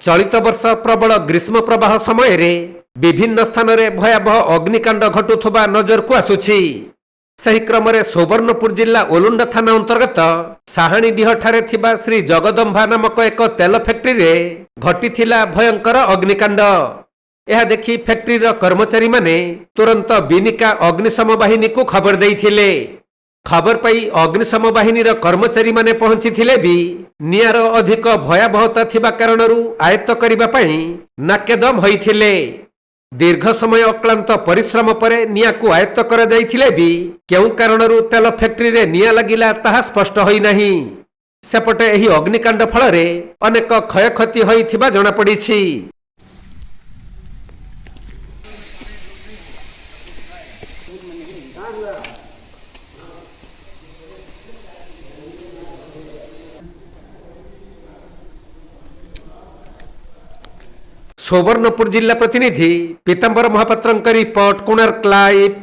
चलित वर्ष प्रबल ग्रीष्म प्रवाह समय रे विभिन्न स्थान रे भयावह अग्निकांड घटुवा नजर को आसुछि। सही क्रम रे सुवर्णपुर जिला ओलुंडा थाना अंतर्गत साहाणीडीह ठारे थिबा श्री जगदम्बा नामक एक तेल फैक्ट्री रे घटिथिला भयंकर अग्निकांड। यह देखि फैक्ट्री रो कर्मचारी माने तुरंत बिनिका अग्निशम बाहिनी को खबर देइथिले। खबर पाई अग्निशम बाहिनी कर्मचारी माने पहुंची थिले भी निआर अधिक भयावहता थिबा कारणरू आयत्त करिबा पई नाकेदम होइथिले। दीर्घ समय अक्लांत परिश्रम परे निया को आयत्त कर जाइथिले भी केउ कारणरू तेल फैक्ट्री रे निया लागिला ताहा स्पष्ट होई नाही। सेपटे एही अग्निकांड फल रे अनेक क्षयक्षति होइथिबा जणा पड़िछि। सुवर्णपुर जिला प्रतिनिधि पीतांबर महापात्र रिपोर्ट, कोणार्क लाइव।